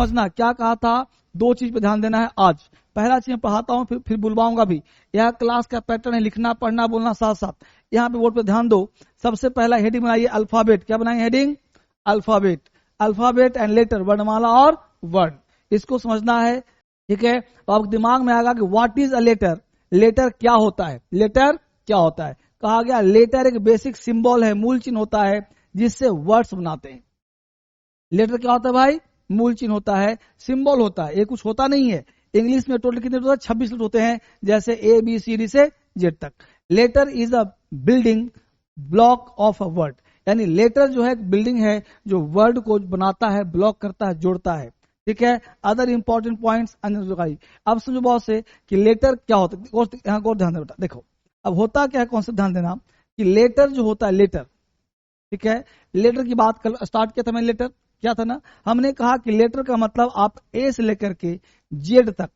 समझना क्या कहा था, 2 चीज पे ध्यान देना है आज। पहला चीज मैं पढ़ाता हूँ, फिर बुलवाऊंगा भी। यह क्लास का पैटर्न है, लिखना पढ़ना बोलना साथ साथ। यहाँ पे बोर्ड पे ध्यान दो। सबसे पहला हेडिंग बनाइए अल्फाबेट। क्या बनाएंगे heading? Alphabet. Alphabet and later, वर्णमाला और वर्ण, इसको समझना है। ठीक है, तो आपके दिमाग में आएगा कि what is a letter, letter क्या होता है, लेटर क्या होता है। कहा गया लेटर एक बेसिक सिंबल है, मूल चिन्ह होता है जिससे वर्ड्स बनाते हैं। लेटर क्या होता है भाई? मूल चिन्ह होता है, सिंबल होता है, ये कुछ होता नहीं है। इंग्लिश में टोटल कितने होते हैं? 26 लेटर होते हैं, जैसे ए बी सी डी से जेड तक। Letter is a building block of a word, यानी लेटर जो है एक बिल्डिंग है जो वर्ड को बनाता है, ब्लॉक करता है, जोड़ता है। ठीक है, अदर इंपॉर्टेंट पॉइंट्स। अब समझो बहुत से कि लेटर क्या होता है। यहाँ को ध्यान देना, देखो अब होता क्या है, कॉन्सेप्ट ध्यान देना कि लेटर जो होता है, लेटर, ठीक है, लेटर की बात कल स्टार्ट किया था मैंने। लेटर क्या था ना, हमने कहा कि लेटर का मतलब आप ए से लेकर के जेड तक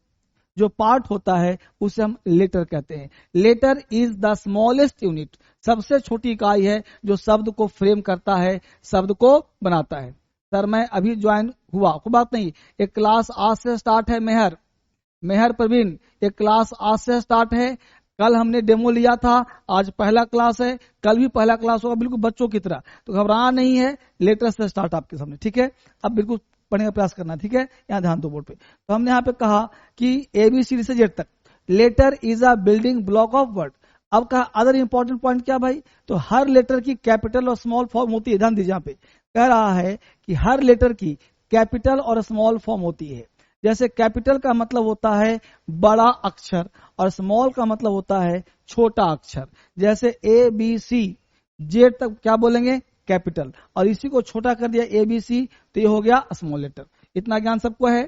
जो पार्ट होता है उसे हम लेटर कहते हैं। Letter is the smallest unit, सबसे छोटी इकाई है जो शब्द को फ्रेम करता है, शब्द को बनाता है। सर मैं अभी ज्वाइन हुआ, कोई बात नहीं, एक क्लास आज से स्टार्ट है। मेहर प्रवीण, एक क्लास आज से स्टार्ट है। कल हमने डेमो लिया था, आज पहला क्लास है, कल भी पहला क्लास होगा, बिल्कुल बच्चों की तरह। तो घबराना नहीं है, लेटर से स्टार्ट आपके सामने। ठीक है, अब बिल्कुल पढ़ने का प्रयास करना। ठीक है, यहाँ ध्यान दो बोर्ड पे। तो हमने यहाँ पे कहा कि एबीसी से जेड तक letter is a building block of word. अब कहा अदर इंपॉर्टेंट पॉइंट क्या भाई, तो हर लेटर की कैपिटल और स्मॉल फॉर्म होती है। ध्यान दीजिए, यहाँ पे कह रहा है कि हर लेटर की कैपिटल और स्मॉल फॉर्म होती है। जैसे कैपिटल का मतलब होता है बड़ा अक्षर और स्मॉल का मतलब होता है छोटा अक्षर। जैसे ए बी सी जेड तक क्या बोलेंगे? कैपिटल, और इसी को छोटा कर दिया ए बी सी, तो ये हो गया स्मॉल लेटर। इतना ज्ञान सबको है,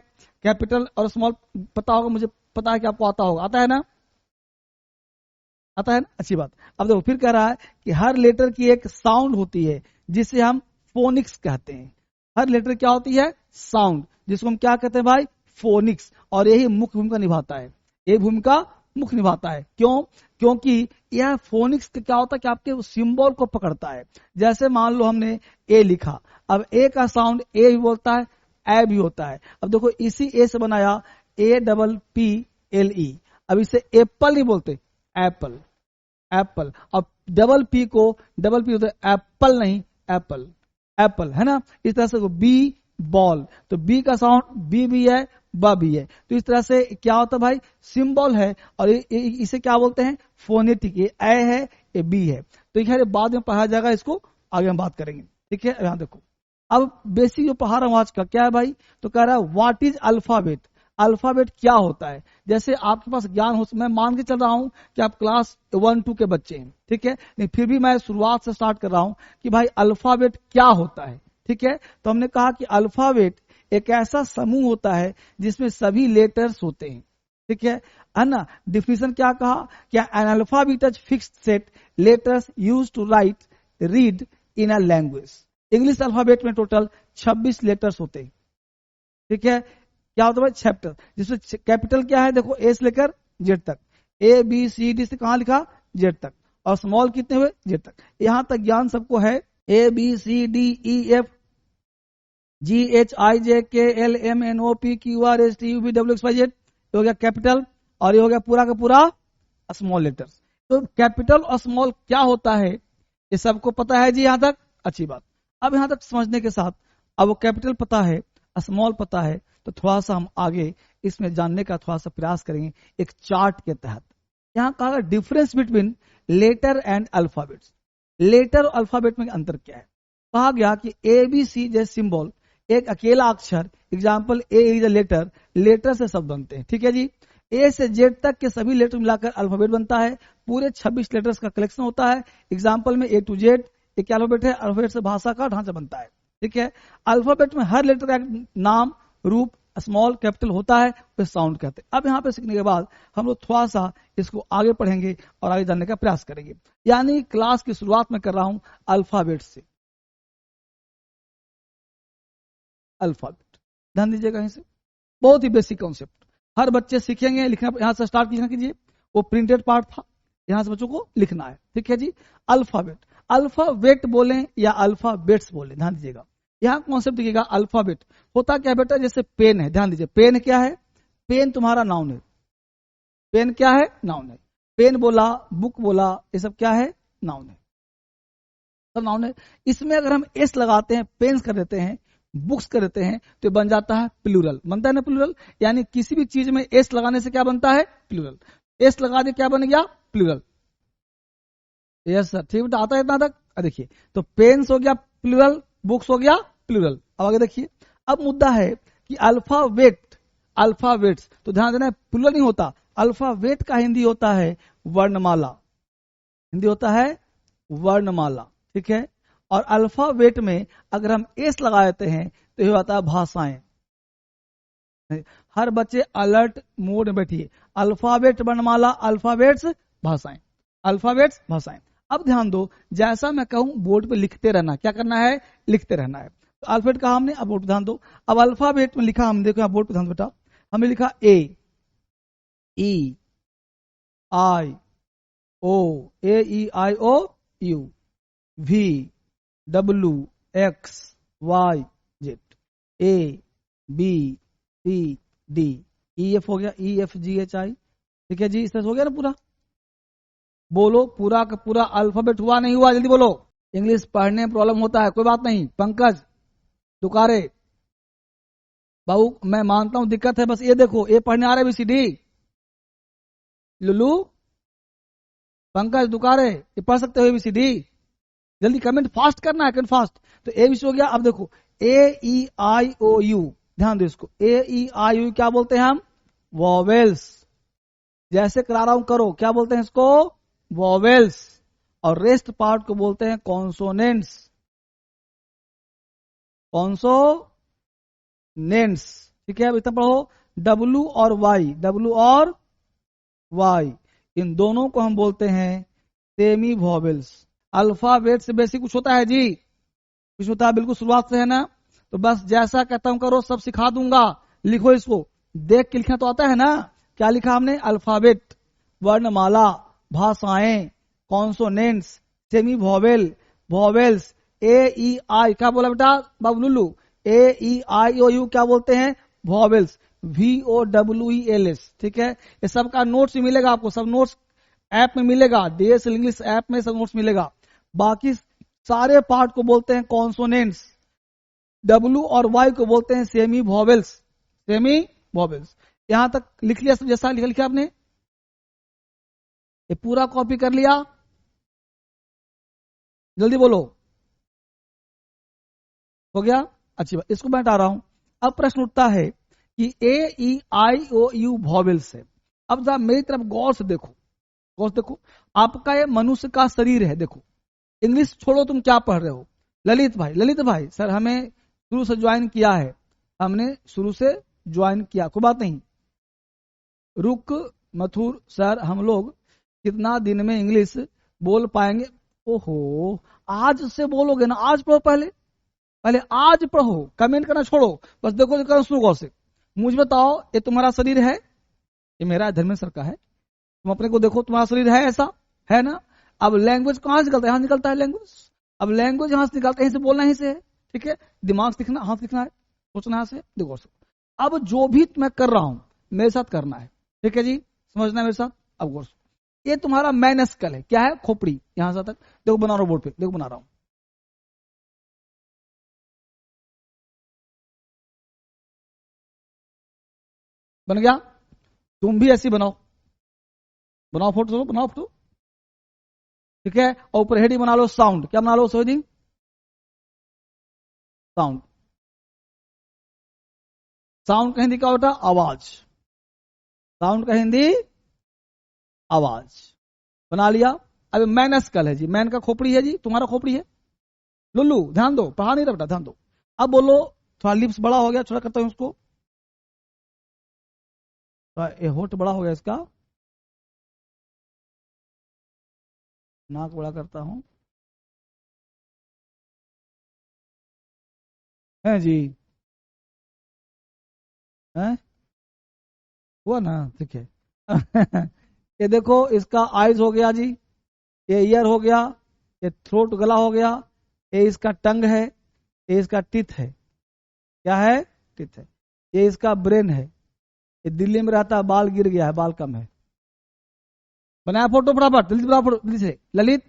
कैपिटल और स्मॉल पता होगा, मुझे पता है कि आपको आता होगा। आता है ना? आता है ना, अच्छी बात। अब देखो फिर कह रहा है कि हर लेटर की एक साउंड होती है जिसे हम फोनिक्स कहते हैं। हर लेटर क्या होती है? साउंड, जिसको हम क्या कहते हैं भाई? फोनिक्स। और यही मुख्य भूमिका निभाता है, ये भूमिका मुख्य निभाता है। क्यों? क्योंकि यह फोनिक्स क्या होता है कि आपके सिंबल को पकड़ता है। जैसे मान लो हमने ए लिखा, अब ए का साउंड ए भी बोलता है, ए भी होता है। अब देखो इसी ए से बनाया A double P L E. अब इसे एप्पल नहीं बोलते, एप्पल, एप्पल। अब डबल पी को डबल पी होता है, एप्पल नहीं, एप्पल, एप्पल है ना। इस तरह से बी बॉल, तो बी का साउंड बी भी है, ब भी है। तो इस तरह से क्या होता है भाई? सिंबल है, और इसे क्या बोलते हैं? फोनेटिक। ये ए है, ये बी है। तो ये बाद में पढ़ा जाएगा, इसको आगे हम बात करेंगे। ठीक है, यहां देखो अब बेसिक जो पढ़ा रहा हूं आज का क्या है भाई, तो कह रहा है व्हाट इज अल्फाबेट। अल्फाबेट क्या होता है? जैसे आपके पास ज्ञान हो, मैं मान के चल रहा हूं कि आप क्लास 1-2 के बच्चे हैं, ठीक है, नहीं फिर भी मैं शुरुआत से स्टार्ट कर रहा हूं कि भाई अल्फाबेट क्या होता है। ठीक है, तो हमने कहा कि अल्फाबेट एक ऐसा समूह होता है जिसमें सभी लेटर्स होते हैं। ठीक है ना। डिफिनेशन क्या कहा? क्या an alphabet is fixed set letters used to write read in a language. English alphabet में टोटल 26 लेटर्स होते हैं। ठीक है, क्या होता है? चैप्टर, जिसमें कैपिटल क्या है? देखो ए से लेकर जेड तक, ए बी सी डी से कहां लिखा? जेड तक। और स्मॉल कितने हुए? जेड तक। यहां तक ज्ञान सबको है। A B C D E F G H I J K L M N O P Q R S T U V W X Y Z, हो गया कैपिटल, और ये हो गया पूरा का पूरा स्मॉल लेटर्स। तो कैपिटल और स्मॉल क्या होता है ये सबको पता है जी, यहां तक अच्छी बात। अब यहां तक समझने के साथ, अब वो कैपिटल पता है, स्मॉल पता है, तो थोड़ा सा हम आगे इसमें जानने का थोड़ा सा प्रयास करेंगे एक चार्ट के तहत। यहां कहा difference between letter and alphabets. Letter और अल्फाबेट में अंतर क्या है? कहा गया कि ए बी सी जैसे सिंबल एक अकेला अक्षर, example A is a letter, letter से शब्द बनते हैं। ठीक है जी, ए से जेड तक के सभी लेटर मिलाकर अल्फाबेट बनता है। पूरे 26 लेटर्स का कलेक्शन होता है। एग्जाम्पल में ए टू जेड एक अल्फाबेट है, अल्फाबेट से भाषा का ढांचा बनता है। ठीक है, अल्फाबेट में हर लेटर का नाम, रूप, स्मॉल कैपिटल होता है, उसे साउंड कहते हैं। अब यहाँ पे सीखने के बाद हम लोग थोड़ा सा इसको आगे पढ़ेंगे और आगे जानने का प्रयास करेंगे। यानी क्लास की शुरुआत में कर रहा हूं अल्फाबेट से। अल्फाबेट ध्यान दीजिएगा, यहीं से बहुत ही बेसिक कॉन्सेप्ट हर बच्चे सीखेंगे। लिखना यहां से स्टार्ट लिखना कीजिए, वो प्रिंटेड पार्ट था, यहां से बच्चों को लिखना है। ठीक है जी, अल्फाबेट। अल्फाबेट बोलें या अल्फाबेट्स बोलें, ध्यान दीजिएगा। यहाँ कॉन्सेप्ट दिखेगा अल्फाबेट। होता क्या बेटा, जैसे पेन है, ध्यान दीजिए, पेन क्या है, पेन तुम्हारा नाउन है, पेन क्या है, नाउन है। पेन बोला, बुक बोला, ये सब क्या है, नाउन है, सब नाउन है। इसमें अगर हम एस लगाते हैं, पेन्स कर देते हैं, बुक्स कर देते हैं, तो बन जाता है प्लूरल, बनता है ना प्लूरल। यानी किसी भी चीज में एस लगाने से क्या बनता है, प्लूरल। एस लगा दे क्या बन गया, प्लूरल। यस सर, ठीक बेटा, आता है इतना तक। देखिए, तो पेन्स हो गया प्लूरल, बुक्स हो गया प्लूरल। अब आगे देखिए, अब मुद्दा है कि अल्फाबेट, अल्फाबेट्स, तो ध्यान देना प्लूरल नहीं होता। अल्फाबेट का हिंदी होता है वर्णमाला, हिंदी होता है वर्णमाला, ठीक है। और अल्फाबेट में अगर हम एस लगा देते हैं तो ये होता है भाषाएं। हर बच्चे अलर्ट मोड में बैठिए। अल्फाबेट वर्णमाला, अल्फाबेट्स भाषाएं, अल्फाबेट्स भाषाएं। अब ध्यान दो, जैसा मैं कहूं बोर्ड पे लिखते रहना, क्या करना है, लिखते रहना है। तो अल्फाबेट कहा हमने, अब बोर्ड पे ध्यान दो। अब अल्फाबेट में लिखा हम, देखो बोर्ड पे ध्यान बेटा, हमने लिखा A, E, I, O, A E I O U, V, W, X, Y, Z, A, B, C, D, E F हो गया, ई एफ जी एच आई, ठीक है जी, इस तरह से हो गया ना पूरा। बोलो पूरा का पूरा अल्फाबेट हुआ नहीं हुआ, जल्दी बोलो। इंग्लिश पढ़ने में प्रॉब्लम होता है, कोई बात नहीं। पंकज दुकारे, बाबू मैं मानता हूं दिक्कत है, बस ये देखो, ये पढ़ने आ रहा है बीसीडी। लुलू, पंकज दुकारे, ये पढ़ सकते हो एबीसीडी, जल्दी कमेंट फास्ट करना है, कमेंट फास्ट। तो ए बी सी हो गया। अब देखो ए ई आई ओ यू, ध्यान दो इसको, ए ई आई यू क्या बोलते हैं हम, वॉवेल्स। जैसे करा रहा हूं करो, क्या बोलते हैं इसको, वॉवेल्स। और रेस्ट पार्ट को बोलते हैं कॉन्सोनेंट्स, कॉन्सोनेंट्स, ठीक है। अब इतना पढ़ो, डब्लू और वाई, डब्लू और वाई, इन दोनों को हम बोलते हैं सेमी वॉवेल्स। अल्फाबेट से बेसिक कुछ होता है जी, कुछ होता है, बिल्कुल शुरुआत से है ना। तो बस जैसा कहता हूं करो, सब सिखा दूंगा। लिखो इसको, देख के लिखना तो आता है ना। क्या लिखा हमने, अल्फाबेट, वर्णमाला, भाषाएं, कॉन्सोनेंट्स, सेमी वॉवेल, वॉवेल्स, ए ई आई, क्या बोला बेटा बाबू Lulu, A E I O you क्या बोलते हैं, vowels, V O W E L S, ठीक है। ये सब का नोट्स मिलेगा आपको, सब नोट्स ऐप में मिलेगा, डीएस इंग्लिश ऐप में सब नोट्स मिलेगा। बाकी सारे पार्ट को बोलते हैं कॉन्सोनेंट्स, डब्लू और वाई को बोलते हैं सेमी वॉवेल्स, सेमी वॉवेल्स। यहां तक लिख लिया सब, जैसा लिखा आपने, ये पूरा कॉपी कर लिया, जल्दी बोलो, हो गया, अच्छी बात। इसको मैं हटा रहा हूं। अब प्रश्न उठता है कि ए E I O you vowels है। अब जरा मेरी तरफ गौर से देखो, गौर से देखो, आपका ये मनुष्य का शरीर है। देखो इंग्लिश छोड़ो, तुम क्या पढ़ रहे हो, ललित भाई, ललित भाई सर हमें शुरू से ज्वाइन किया है, हमने शुरू से ज्वाइन किया, कोई बात नहीं। रुक मथुर सर, हम लोग कितना दिन में इंग्लिश बोल पाएंगे। ओहो, आज से बोलोगे ना, आज पढ़ो, पहले पहले आज पढ़ो, कमेंट करना छोड़ो, बस देखो करना शुरू गौर से। मुझे बताओ, ये तुम्हारा शरीर है, ये मेरा धर्मेंद्र सर का है, तुम अपने को देखो, तुम्हारा शरीर है ऐसा, है ना। अब लैंग्वेज कहां से निकलता है, यहां निकलता है लैंग्वेज। अब लैंग्वेज यहां से निकलता है, यहीं से बोलना, यहीं से है, ठीक है। दिमाग सीखना, हाथ सीखना है, सोचना है से, देखो। अब जो भी मैं कर रहा हूं मेरे साथ करना है, ठीक है जी, समझना है मेरे साथ। अब गौर से, ये तुम्हारा मैन स्कल है, क्या है, खोपड़ी, यहां से तक देखो, बना रहा हूं बोर्ड पे, देखो बना रहा हूं। बन गया, तुम भी ऐसी बनाओ, बनाओ फोटो, बनाओ फोटो, ठीक है। और ऊपर हेडिंग बना लो साउंड, क्या बना लो हेडिंग, साउंड। साउंड का हिंदी क्या होता है, आवाज, साउंड का हिंदी आवाज, बना लिया। अब मैन स्कल है जी, मैन का खोपड़ी है जी, तुम्हारा खोपड़ी है। लुल्लू ध्यान दो, पढ़ा नहीं रहा बेटा, ध्यान दो। अब बोलो, थोड़ा लिप्स बड़ा हो गया, थोड़ा करता हूं उसको, तो होठ बड़ा हो गया इसका, नाक बड़ा करता हूं, है जी, है हुआ ना, ठीक है। ये देखो, इसका आईज हो गया जी, ये ईयर हो गया, ये थ्रोट गला हो गया, ये इसका टंग है, ये इसका टीथ है, क्या है? टीथ है। ये इसका ब्रेन है। ये दिल्ली में रहता है, बाल गिर गया है, बाल कम है। बनाया फोटो फटाफट, जल्दी बना फोटो जल्दी से। ललित,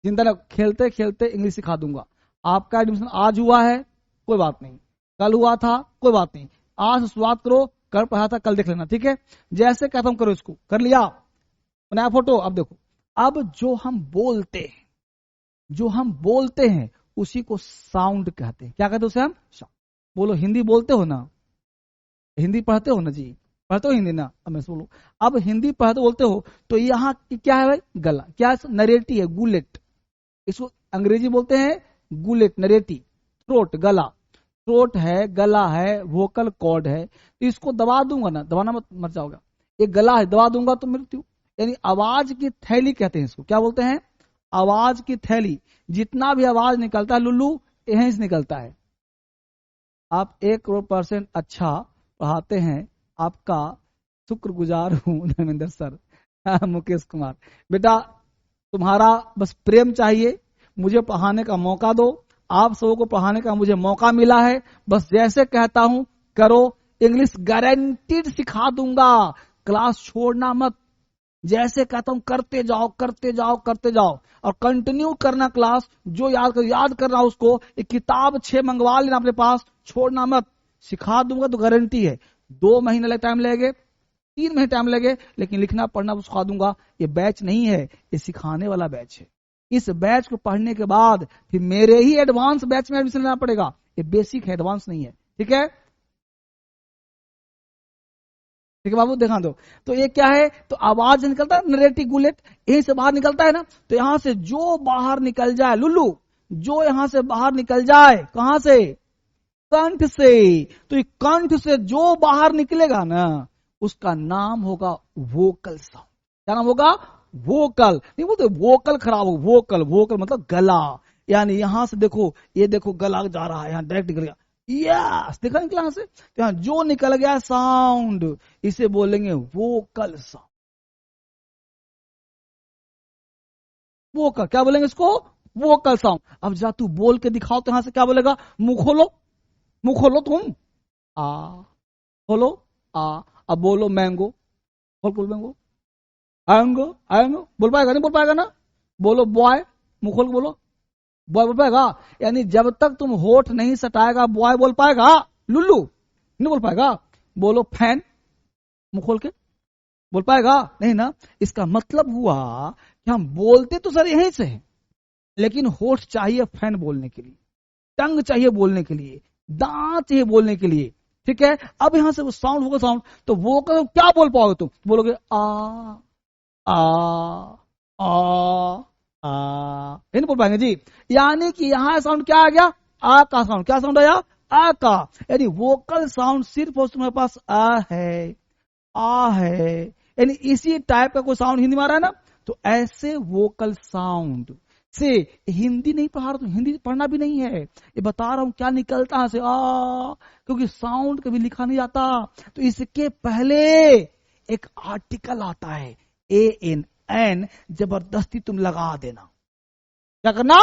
चिंता न, खेलते खेलते इंग्लिश सिखा दूंगा। आपका एडमिशन आज हुआ है, कोई बात नहीं, कल हुआ था, कोई बात नहीं, आज से शुरुआत करो। कल पढ़ा था, कल देख लेना, ठीक है? जैसे कहता हूं करो, इसको कर लिया, बनाया फोटो। अब देखो, अब जो हम बोलते हैं उसी को साउंड कहते हैं। क्या कहते हैं उसे हम? साउंड। बोलो, हिंदी बोलते हो ना? हिंदी पढ़ते हो ना जी? पढ़ते हो हिंदी ना? अब मैं बोलो, अब हिंदी पढ़ते बोलते हो तो यहाँ क्या है भाई? गला। क्या? नरेटी है, गुलेट। इसको अंग्रेजी बोलते हैं गुलेट, नरेटी। थ्रोट, गला। थ्रोट है, गला है, वोकल कॉर्ड है। तो इसको दबा दूंगा ना, दबाना मत मर जाओगा। ये गला है, दबा दूंगा तो मृत्यु। यानी आवाज की थैली कहते हैं इसको। क्या बोलते हैं? आवाज की थैली। जितना भी आवाज निकलता है लुल्लू, यहीं से निकलता है। आप 100% अच्छा पढ़ाते हैं, आपका शुक्रगुजार हूं धर्मेंद्र सर। मुकेश कुमार, बेटा तुम्हारा बस प्रेम चाहिए, मुझे पढ़ाने का मौका दो। आप सबों को पढ़ाने का मुझे मौका मिला है, बस जैसे कहता हूं करो। इंग्लिश गारंटीड सिखा दूंगा, क्लास छोड़ना मत। जैसे कहता हूं करते जाओ, करते जाओ, करते जाओ, और कंटिन्यू करना क्लास। जो याद करना उसको। एक किताब 6 मंगवा लेना अपने पास, छोड़ना मत। सिखा दूंगा तो गारंटी है। 2 महीने टाइम लगेगा, 3 महीने टाइम लगे, लेकिन लिखना पढ़ना सिखा दूंगा। ये बैच नहीं है, ये सिखाने वाला बैच है। इस बैच को पढ़ने के बाद फिर मेरे ही एडवांस बैच में एडमिशन लेना पड़ेगा। ये बेसिक है, एडवांस नहीं है, ठीक है? ठीक है बाबू, दिखा दो। तो ये क्या है? तो आवाज निकलता है, नरेटिव गुलेट, यहीं से बाहर निकलता है ना। तो यहां से जो बाहर निकल जाए लुल्लू, जो यहां से बाहर निकल जाए, कहां से? कंठ से। तो ये कंठ से जो बाहर निकलेगा ना, उसका नाम होगा वोकल साउंड। क्या नाम होगा? वोकल। नहीं बोलते वोकल खराब हो, वोकल। वोकल मतलब गला। यानी यहां से देखो, ये देखो गला जा रहा है, यहां डायरेक्ट निकल गया। यस, देखा निकला यहां से? तो यहां जो निकल गया साउंड, इसे बोलेंगे वोकल साउंड। वोकल, क्या बोलेंगे इसको? Vocal sound. अब जा तू बोल के दिखाओ, तो यहां से क्या बोलेगा? मुंह खोलो, मुंह खोलो तुम। आ, खोलो, आ। अब बोलो मैंगो, बोल बोल मैंगो। आएंगो, आएंगो, बोल पाएगा? नहीं बोल पाएगा ना? बोलो बॉय, मुंह खोल के बोलो, बॉय बोल पाएगा? यानी जब तक तुम होठ नहीं सटाएगा, बॉय बोल पाएगा? लुल्लू नहीं बोल पाएगा। बोलो फैन, मुंह खोल के, बोल पाएगा? नहीं ना। इसका मतलब हुआ कि हम बोलते तो सर यहीं से हैं, लेकिन होठ चाहिए फैन बोलने के लिए, टंग चाहिए बोलने के लिए, दांत चाहिए बोलने के लिए, ठीक है? अब यहां से वो साउंड होगा, साउंड। तो वो क्या बोल पाओगे तुम? बोलोगे आ, आ, आ, आ, नहीं बोल पाएंगे जी। यानी कि यहां साउंड क्या आ गया? आ का साउंड। क्या साउंड आया? आ का। यानी वोकल साउंड सिर्फ और तुम्हारे पास आ है, आ है। यानी इसी टाइप का कोई साउंड हिंदी में आ रहा है ना, तो ऐसे वोकल साउंड से हिंदी नहीं पढ़ा रहा, तो हिंदी पढ़ना भी नहीं है। ये बता रहा हूं क्या निकलता है से आ, क्योंकि साउंड कभी लिखा नहीं जाता। तो इसके पहले एक आर्टिकल आता है, ए एन, एन, जबरदस्ती तुम लगा देना। क्या करना?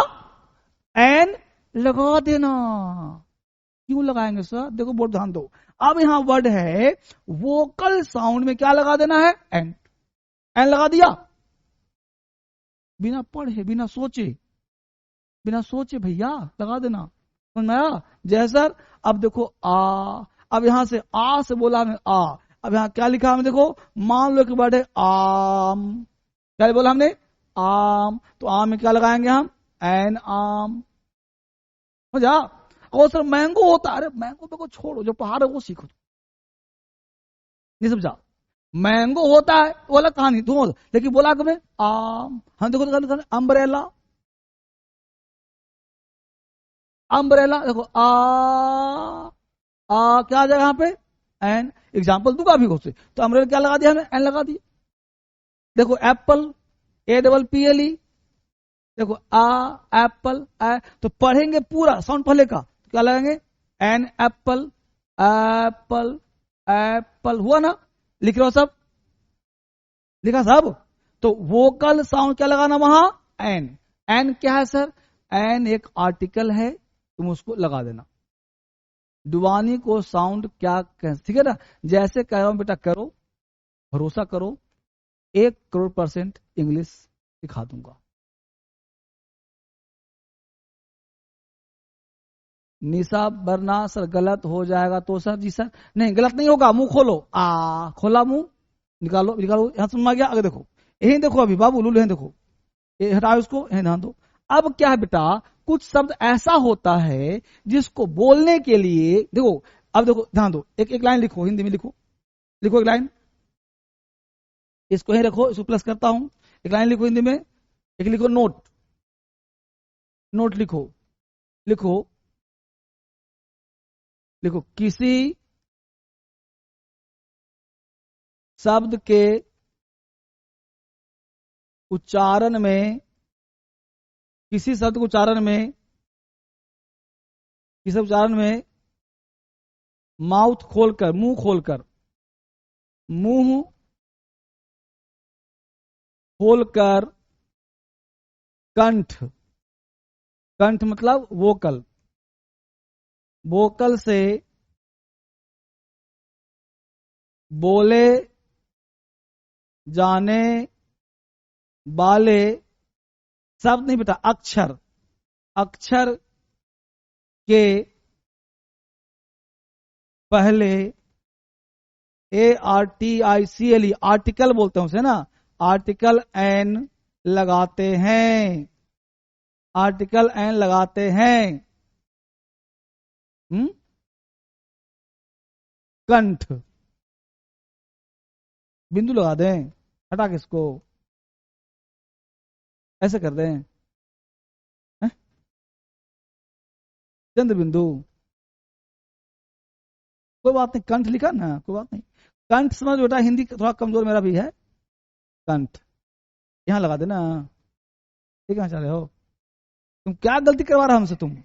एन लगा देना। क्यों लगाएंगे सर? देखो बोर्ड ध्यान दो। अब यहां वर्ड है वोकल साउंड में क्या लगा देना है? एन। एन लगा दिया, बिना पढ़े, बिना सोचे, बिना सोचे भैया लगा देना। समझ में आया? जय सर। अब देखो आ, अब यहां से आ से बोला हमने आ। अब यहां क्या लिखा हमने? देखो, मान लो कि वर्ड है आम। क्या बोला हमने? आम। तो आम में क्या लगाएंगे हम? एन आम। समझा? और सर मैंगो होता है, अरे मैंगो को छोड़ो, जो पहाड़ है वो सीखो। नहीं समझा? मैंगो होता है वो अलग कहानी, तुम लेकिन बोला कब? आम। हम देखो अम्ब्रेला, अम्ब्रेला। देखो आ क्या आ जाएगा यहाँ पे? एन। एग्जाम्पल दूंगा अभी से। तो अम्ब्रेला क्या लगा दिया हमने? एन लगा दिया। देखो Apple, A double P L E. देखो आ, एप्पल, आ। तो पढ़ेंगे पूरा साउंड पहले का, तो क्या लगाएंगे? An apple, apple, apple. हुआ ना? लिख रहे हो सब? लिखा सब? तो वोकल साउंड क्या लगाना वहां? एन। एन क्या है सर? एन एक आर्टिकल है, तुम उसको लगा देना। डुवानी को साउंड क्या कह, ठीक है ना, जैसे कह रहा हूं बेटा करो, भरोसा करो, 1,00,00,000% इंग्लिश सिखा दूंगा। निशा वरना सर गलत हो जाएगा तो सर, जी सर नहीं गलत नहीं होगा, मुंह खोलो, खोला मुंह, निकालो निकालो, यहां सुन आ गया, आगे देखो, यही देखो अभी बाबू लूलू, यही देखो, ये हटाओ इसको, यही ध्यान दो। अब क्या है बेटा, कुछ शब्द ऐसा होता है जिसको बोलने के लिए, देखो अब देखो ध्यान दो, एक एक लाइन लिखो, हिंदी में लिखो, लिखो एक लाइन, इसको ही रखो, इसको प्लस करता हूं, एक लाइन लिखो हिंदी में, एक लिखो नोट, नोट लिखो, लिखो लिखो, किसी शब्द के उच्चारण में, किसी शब्द के उच्चारण में, किसी उच्चारण में माउथ खोलकर, मुंह खोलकर, मुंह खोलकर, कंठ, कंठ मतलब वोकल, वोकल से बोले जाने वाले शब्द नहीं बेटा, अक्षर, अक्षर के पहले ARTICLE, आर्टिकल बोलते हैं उसे ना, आर्टिकल एन लगाते हैं, आर्टिकल एन लगाते हैं। कंठ, बिंदु लगा दें, हटा के इसको, ऐसे कर दें, चंद्र बिंदु, कोई बात नहीं, कंठ लिखा ना, कोई बात नहीं, कंठ समझ बेटा, हिंदी थोड़ा कमजोर मेरा भी है, कंठ यहां लगा देना, ठीक है, चले हो, तुम क्या गलती करवा रहा हमसे तुम,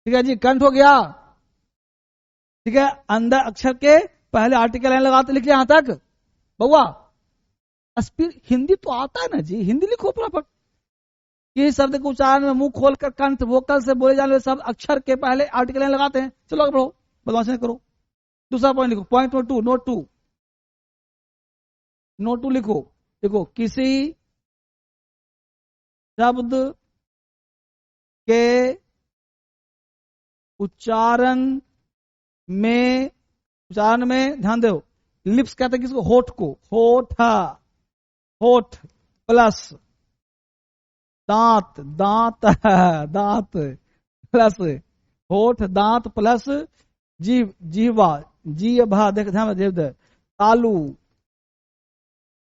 ठीक है जी, कंठ हो गया, ठीक है, अंदर अक्षर के पहले आर्टिकल एन लगाते, लिख लिया यहां तक बउआ, स्पीड हिंदी तो आता है ना जी, हिंदी लिखो प्रॉपर, कि शब्द के उच्चारण में मुंह खोलकर कंठ, वोकल से बोले जाने वाले शब्द अक्षर के पहले आर्टिकल लगाते हैं। चलो आगे बढ़ो, बदमाशी नहीं करो। दूसरा पॉइंट लिखो, पॉइंट नंबर 2, नोट 2, नोट 2 लिखो, देखो किसी शब्द के उच्चारण में, उच्चारण में ध्यान दो, लिप्स कहते हैं किसको, होठ को, होठ, होठ प्लस दांत, दांत दांत प्लस होठ, दांत प्लस जीव, जीवा, जीभा, देख ध्यान देव, तालू,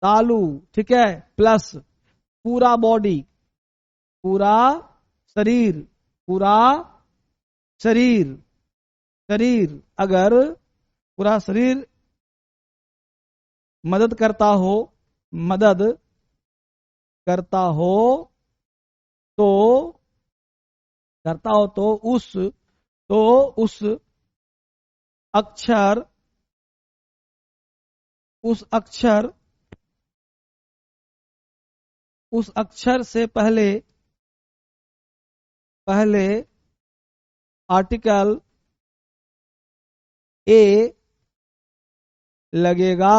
तालू, ठीक है, प्लस पूरा बॉडी, पूरा शरीर, पूरा शरीर, शरीर, अगर पूरा शरीर मदद करता हो, मदद करता हो तो, करता हो तो उस अक्षर, उस अक्षर, उस अक्षर से पहले, पहले आर्टिकल ए लगेगा,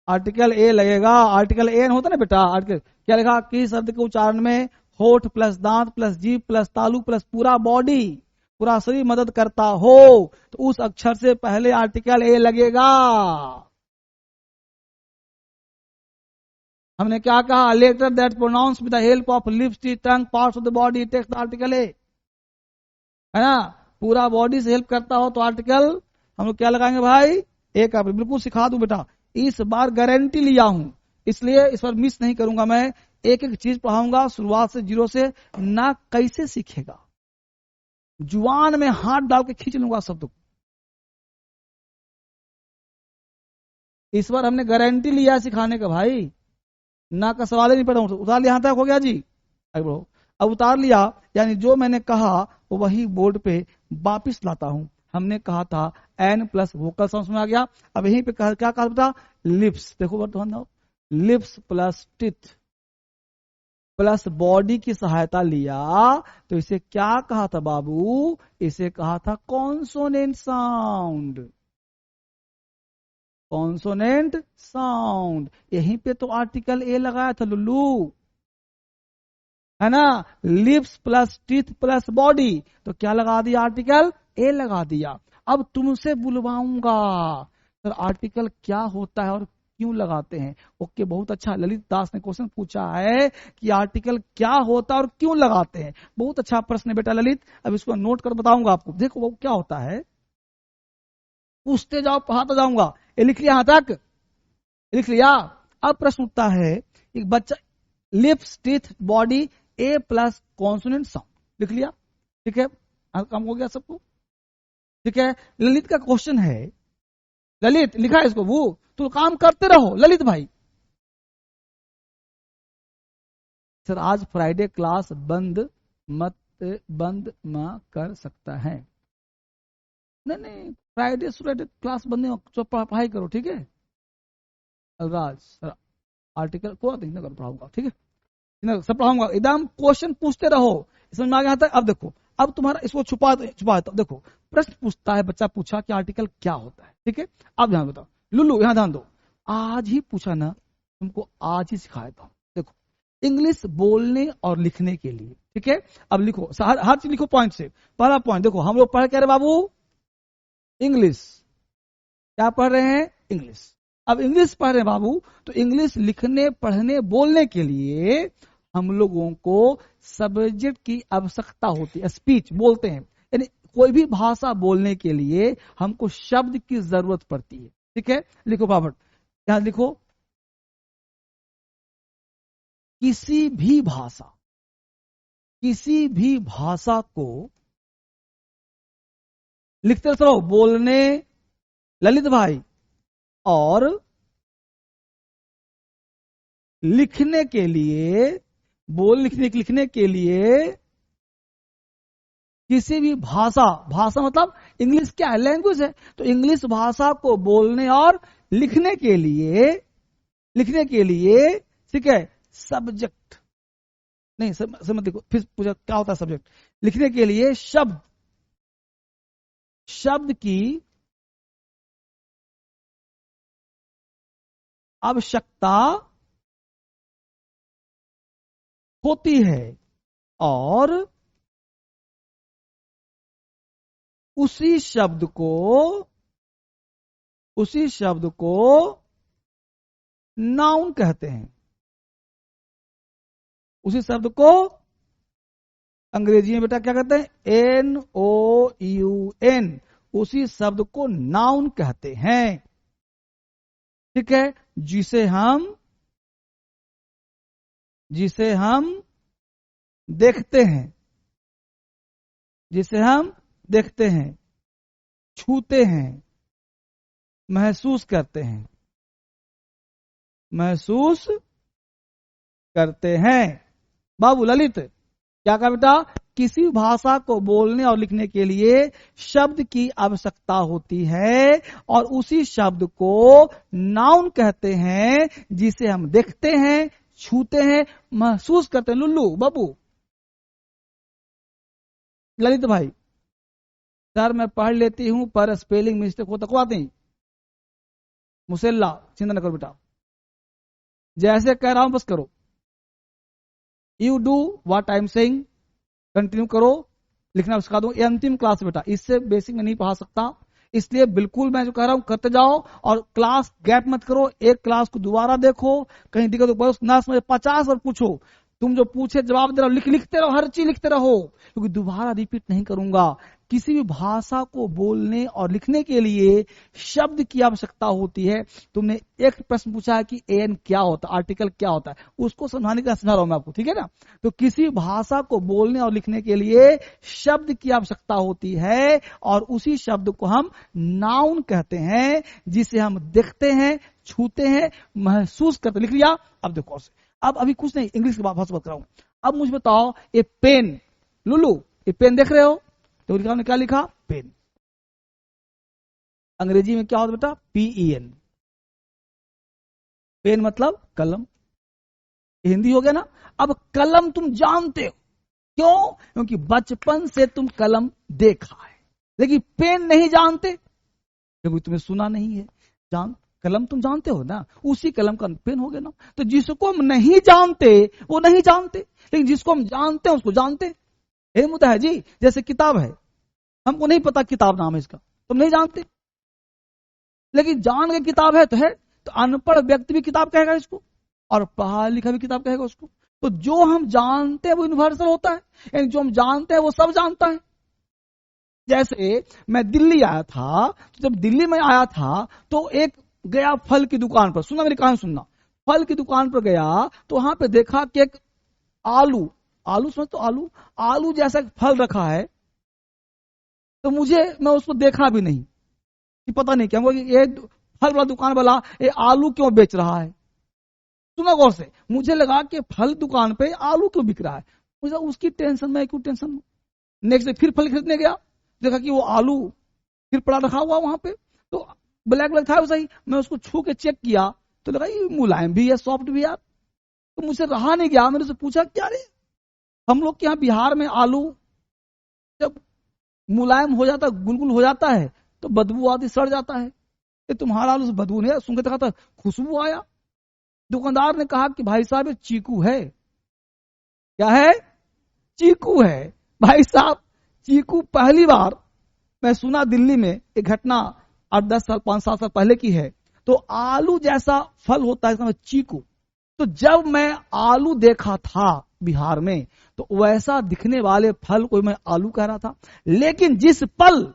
आर्टिकल ए लगेगा, आर्टिकल ए होता ना बेटा, आर्टिकल क्या लिखा, कि शब्द के उच्चारण में होठ प्लस दांत प्लस जीभ प्लस तालू प्लस पूरा बॉडी, पूरा शरीर मदद करता हो तो उस अक्षर से पहले आर्टिकल ए लगेगा। हमने क्या कहा, letter that pronounce with the help of lips, tongue, parts of the body takes the article a, है ना, पूरा बॉडी से हेल्प करता हो तो आर्टिकल हम लोग क्या लगाएंगे भाई, ए का, बिल्कुल सिखा दूं बेटा, इस बार गारंटी लिया हूं, इसलिए इस बार मिस नहीं करूंगा, मैं एक एक चीज पढ़ाऊंगा शुरुआत से, जीरो से, ना कैसे सीखेगा, जुबान में हाथ डाल के खींच लूंगा शब्द को, इस बार हमने गारंटी लिया सिखाने का भाई, ना का सवाल ही नहीं पड़ा, उतार लिया, यहां तक हो गया जी, आगे बढ़ो, अब उतार लिया, यानी जो मैंने कहा वो वही बोर्ड पे वापिस लाता हूं, हमने कहा था एन प्लस वोकल साउंड में आ गया, अब यहीं पे क्या कहा था, लिप्स, देखो वर्तमान lips plus teeth plus body की सहायता लिया तो इसे क्या कहा था बाबू? इसे कहा था कॉन्सोनेंट साउंड। Consonant sound. यहीं पे तो आर्टिकल ए लगाया था लुल्लू, है ना? Lips plus teeth plus body, तो क्या लगा दिया? आर्टिकल ए लगा दिया। अब तुमसे बुलवाऊंगा सर आर्टिकल क्या होता है और क्यों लगाते हैं। ओके, बहुत अच्छा। ललित दास ने क्वेश्चन पूछा है कि आर्टिकल क्या होता है और क्यों लगाते हैं। बहुत अच्छा प्रश्न है बेटा ललित, अब इसको नोट कर बताऊंगा आपको। देखो वो क्या होता है, पूछते जाओ पढ़ाता जाऊंगा। ये लिख लिया, यहां तक लिख लिया। अब प्रश्न उठता है, एक बच्चा लिप्स टीथ बॉडी ए प्लस कॉन्सोनेंट साउंड लिख लिया, ठीक है, काम हो गया सबको, ठीक है। ललित का क्वेश्चन है, ललित लिखा है इसको, वो तो काम करते रहो ललित भाई। सर आज फ्राइडे क्लास बंद न कर सकता है। नहीं नहीं, फ्राइडे क्लास बंद नहीं, जो पढ़ाई करो, ठीक है। अलराज सर आर्टिकल को नहीं कर पढ़ाऊंगा, ठीक है, सब पढ़ाऊंगा। एकदम क्वेश्चन पूछते रहो, समझ में आ गया था। अब देखो, अब तुम्हारा इसको छुपा देखो, प्रश्न पूछता है, बच्चा पूछा कि आर्टिकल क्या होता है, ठीक है। अब ध्यान बताओ लुल्लू, यहां ध्यान दो, आज ही पूछा ना तुमको, आज ही सिखाया था। देखो, इंग्लिश बोलने और लिखने के लिए, ठीक है। अब लिखो, हर चीज लिखो पॉइंट से। पहला पॉइंट देखो, हम लोग पढ़ के रहे बाबू इंग्लिश, क्या पढ़ रहे हैं? इंग्लिश। अब इंग्लिश पढ़ रहे हैं बाबू, तो इंग्लिश लिखने पढ़ने बोलने के लिए हम लोगों को सब्जेक्ट की आवश्यकता होती है। स्पीच बोलते हैं, यानी कोई भी भाषा बोलने के लिए हमको शब्द की जरूरत पड़ती है, ठीक है। लिखो बाबट, यहां लिखो, किसी भी भाषा को लिखते रहो, बोलने ललित भाई, और लिखने के लिए, लिखने के लिए किसी भी भाषा मतलब इंग्लिश क्या है? लैंग्वेज है। तो इंग्लिश भाषा को बोलने और लिखने के लिए ठीक है, सब्जेक्ट नहीं, समझ देखो, फिर पूछा क्या होता है सब्जेक्ट। लिखने के लिए शब्द की आवश्यकता होती है, और उसी शब्द को नाउन कहते हैं। उसी शब्द को अंग्रेजी में बेटा क्या कहते हैं? NOUN। उसी शब्द को नाउन कहते हैं, ठीक है, जिसे हम देखते हैं, छूते हैं, महसूस करते हैं। बाबू ललित क्या कहा बेटा? किसी भाषा को बोलने और लिखने के लिए शब्द की आवश्यकता होती है, और उसी शब्द को नाउन कहते हैं, जिसे हम देखते हैं, छूते हैं, महसूस करते हैं। लुल्लू बाबू, ललित भाई, सर मैं पढ़ लेती हूं पर स्पेलिंग मिस्टेक हो तो नहीं, मुसेल्ला चिंता न करो बेटा, जैसे कह रहा हूं बस करो। You do what I am saying, continue करो, लिखना सिखा दूंगा। ये अंतिम क्लास बेटा, इससे बेसिक में नहीं पढ़ा सकता, इसलिए बिल्कुल मैं जो कह रहा हूं करते जाओ, और क्लास गैप मत करो। एक क्लास को दोबारा देखो, कहीं दिक्कत हो ना समझ 50 बार पूछो, तुम जो पूछे जवाब दे रहो, लिखते रहो, हर चीज लिखते रहो, क्योंकि दोबारा रिपीट नहीं करूंगा। किसी भी भाषा को बोलने और लिखने के लिए शब्द की आवश्यकता होती है। तुमने एक प्रश्न पूछा है कि एन क्या होता है, आर्टिकल क्या होता है, उसको समझाने का समझा रहा हूं मैं आपको, ठीक है ना। तो किसी भाषा को बोलने और लिखने के लिए शब्द की आवश्यकता होती है, और उसी शब्द को हम नाउन कहते हैं, जिसे हम देखते हैं, छूते हैं, महसूस करते। लिख लिया? अब देखो, अब अभी कुछ नहीं, इंग्लिश की भाषा बात कर रहा हूं। अब मुझे बताओ, ये पेन, लुल्लू ये पेन देख रहे हो, तो लिखा क्या लिखा? पेन। अंग्रेजी में क्या होता बेटा? PEN, पेन मतलब कलम, हिंदी हो गया ना। अब कलम तुम जानते हो, क्यों? क्योंकि बचपन से तुम कलम देखा है, लेकिन पेन नहीं जानते क्योंकि तुम्हें सुना नहीं है। कलम तुम जानते हो ना, उसी कलम का पेन हो गया ना। तो जिसको हम नहीं जानते वो नहीं जानते, लेकिन जिसको हम जानते हैं उसको जानते। यही मुद्दा है जी। जैसे किताब है, हमको नहीं पता किताब नाम है इसका, तुम नहीं जानते, लेकिन जान के किताब है तो अनपढ़ व्यक्ति भी किताब कहेगा इसको, और पढ़ा लिखा भी किताब कहेगा उसको। तो जो हम जानते हैं वो यूनिवर्सल होता है, यानी जो हम जानते हैं वो सब जानता है। जैसे मैं दिल्ली आया था, तो जब दिल्ली में आया था तो एक गया फल की दुकान पर, सुनना मेरी कहानी सुनना। फल की दुकान पर गया तो वहां पे देखा कि एक आलू, आलू समझ तो आलू, आलू जैसा एक फल रखा है। तो मैं उसको देखा भी नहीं कि पता नहीं क्या ये फल वाला दुकान वाला ये आलू क्यों बेच रहा है। सुना गौर से, मुझे लगा कि फल दुकान पे आलू क्यों बिक रहा है, मुझे उसकी टेंशन में क्यों टेंशन में। नेक्स्ट डे फिर फल खरीदने गया, देखा कि वो आलू फिर पड़ा रखा हुआ वहां पे, तो ब्लैक ब्लैक था सही। मैं उसको छू के चेक किया तो लगा ये मुलायम भी है, सॉफ्ट भी है। तो मुझसे रहा नहीं गया, मैंने उससे पूछा क्या रे, हम लोग के यहाँ बिहार में आलू जब मुलायम हो जाता, गुलगुल हो जाता है तो बदबू आती, सड़ जाता है, ये तुम्हारा आलू से बदबू नहीं है, सुन के देखा था खुशबू आया। दुकानदार ने कहा कि भाई साहब ये चीकू है। क्या है? चीकू है। भाई साहब चीकू पहली बार मैं सुना दिल्ली में, एक घटना 8-10 साल 5-7 साल पहले की है। तो आलू जैसा फल होता है इसका चीकू, तो जब मैं आलू देखा था बिहार में तो वैसा दिखने वाले फल को मैं आलू कह रहा था। लेकिन जिस पल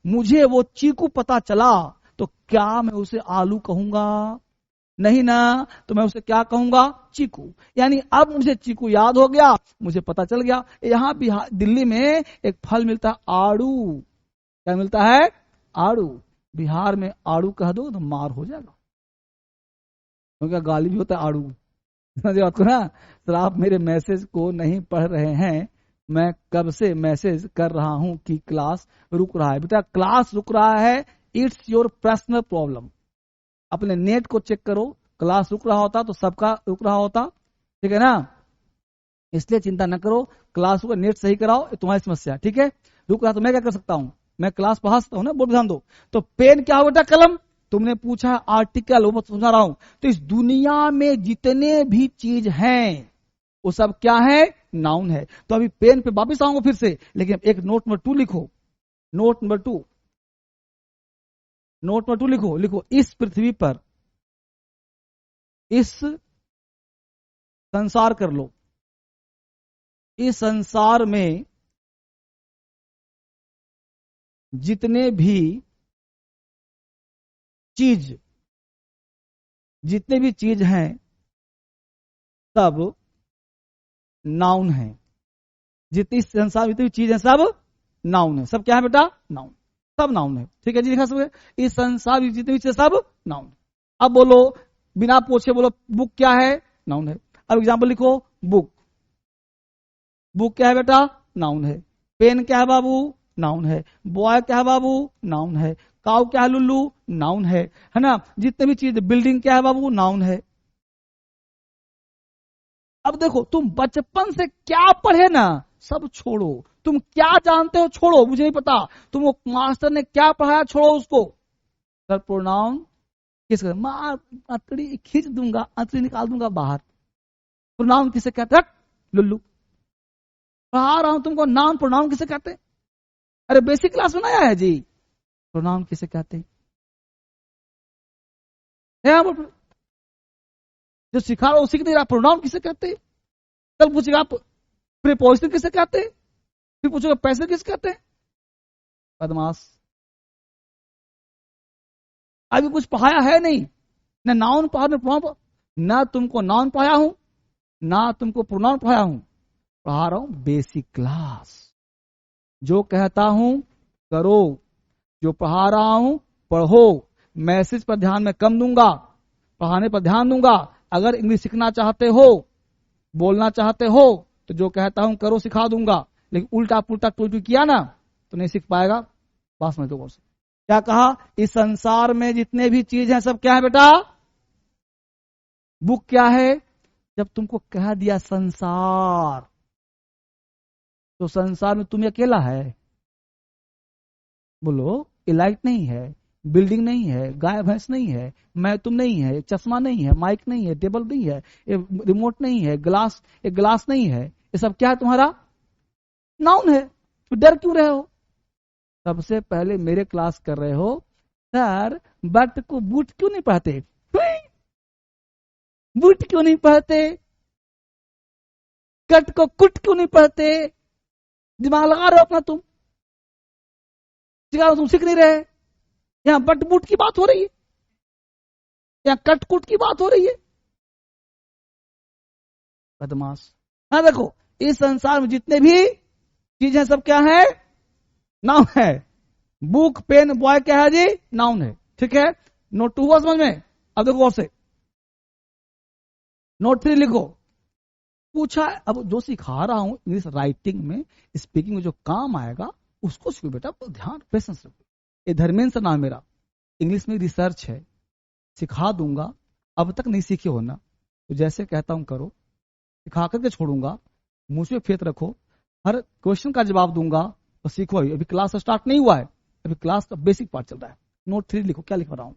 मुझे वो चीकू पता चला तो क्या मैं उसे आलू कहूंगा? नहीं ना, तो मैं उसे क्या कहूंगा? चीकू। यानी अब मुझे चीकू याद हो गया, मुझे पता चल गया। यहां बिहार दिल्ली में एक फल मिलता है आड़ू। क्या मिलता है? आड़ू। बिहार में आड़ू कह दो तो मार हो जाएगा, क्योंकि गाली भी होता है आड़ू। बात को ना, तो आप मेरे मैसेज को नहीं पढ़ रहे हैं, मैं कब से मैसेज कर रहा हूं कि क्लास रुक रहा है। बेटा क्लास रुक रहा है, इट्स योर पर्सनल प्रॉब्लम। अपने नेट को चेक करो, क्लास रुक रहा होता तो सबका रुक रहा होता, ठीक है ना। इसलिए चिंता न करो, क्लास को नेट सही कराओ, तुम्हारी समस्या, ठीक है। रुक रहा तो मैं क्या कर सकता हूं, मैं क्लास पढ़ा सकता हूं ना, बोर्ड ध्यान दो। तो पेन क्या हो बेटा? कलम। तुमने पूछा आर्टिकल, वो समझा रहा हूं। तो इस दुनिया में जितने भी चीज हैं वो सब क्या है? नाउन है। तो अभी पेन पे वापिस आऊंगा फिर से, लेकिन एक नोट नंबर 2 लिखो। नोट नंबर 2, नोट नंबर 2 लिखो। लिखो, इस पृथ्वी पर, इस संसार कर लो, इस संसार में जितने भी चीज, जितने भी चीज हैं सब नाउन है। जितनी संसार जितनी भी चीज है सब नाउन है। सब क्या है बेटा? नाउन। सब नाउन है, ठीक है जी, लिखा सब। इस संसार जितनी भी चीज सब नाउन। अब बोलो, बिना पूछे बोलो, बुक क्या है? नाउन है। अब एग्जाम्पल लिखो, बुक। बुक क्या है बेटा? नाउन है। पेन क्या है बाबू? नाउन है। बॉय क्या है बाबू? नाउन है। काऊ क्या है लुल्लू? नाउन है ना। जितने भी चीज, बिल्डिंग क्या है बाबू? नाउन है। अब देखो, तुम बचपन से क्या पढ़े ना, सब छोड़ो। तुम क्या जानते हो छोड़ो, मुझे नहीं पता। तुमको मास्टर ने क्या पढ़ाया छोड़ो उसको। सर प्रोनाउन किस, मार अतड़ी खींच दूंगा, अतड़ी निकाल दूंगा बाहर। प्रोनाउन किसे कहते हैं? लुल्लू। पढ़ा रहा हूं तुमको, नाउन प्रोनाउन किसे कहते हैं? अरे बेसिक क्लास बनाया है जी। प्रोनाउन किसे कहते हैं? जो सिखा रहा उसी की तरह प्रोनाउन किसे कहते हैं? कल पूछेगा आप प्रीपोजिशन किसे कहते हैं, फिर पूछेगा पैसे किसे कहते हैं। बदमाश, अभी कुछ पढ़ाया है नहीं, न नाउन पढ़ा न प्रोनाउन, ना तुमको नाउन पढ़ाया हूं ना तुमको प्रोनाउन पढ़ाया हूं। पढ़ा रहा हूं बेसिक क्लास। जो कहता हूं करो, जो पढ़ा रहा हूं पढ़ो। मैसेज पर ध्यान मैं कम दूंगा, पढ़ाने पर ध्यान दूंगा। अगर इंग्लिश सीखना चाहते हो, बोलना चाहते हो, तो जो कहता हूं करो, सिखा दूंगा। लेकिन उल्टा पुल्टा टोटू किया ना तो नहीं सीख पाएगा। बात समझ लो। क्या कहा? इस संसार में जितने भी चीज हैं सब क्या है बेटा? बुक क्या है? जब तुमको कह दिया संसार, तो संसार में तुम अकेला है? बोलो, ये लाइट नहीं है, बिल्डिंग नहीं है, गाय भैंस नहीं है, मैं तुम नहीं है, चश्मा नहीं है, माइक नहीं है, टेबल नहीं है, ये रिमोट नहीं है, ग्लास, एक ग्लास नहीं है, ये सब क्या है तुम्हारा? नाउन है। तो डर क्यों रहे हो? सबसे पहले मेरे क्लास कर रहे हो, सर बट को बूट क्यों नहीं पहनते? बूट क्यों नहीं पहनते? कट को कुट क्यों नहीं पहनते? दिमाग लगा रहे हो अपना तुम? तुम सीख नहीं रहे। यहां बट बूट की बात हो रही है, यहां कट कुट की बात हो रही है। बदमाश। हाँ देखो, इस संसार में जितने भी चीजें सब क्या है? नाउन है। बुक, पेन, बॉय क्या है जी? नाउन है। ठीक है, नोट 2 हुआ समझ में? अब देखो और से नोट 3 लिखो। पूछा, अब जो सिखा रहा हूं इंग्लिश राइटिंग में, स्पीकिंग में जो काम आएगा उसको सीखो बेटा, ध्यान पेशेंस रखो। ये धर्मेंद्र नाम मेरा, इंग्लिश में रिसर्च है, सिखा दूंगा। अब तक नहीं सीखे हो ना, तो जैसे कहता हूं करो, सिखा करके छोड़ूंगा। मुझ पे फेथ रखो, हर क्वेश्चन का जवाब दूंगा, तो सीखो। अभी क्लास स्टार्ट नहीं हुआ है, अभी क्लास का बेसिक पार्ट चल रहा है। नोट 3 लिखो, क्या लिख रहा हूं।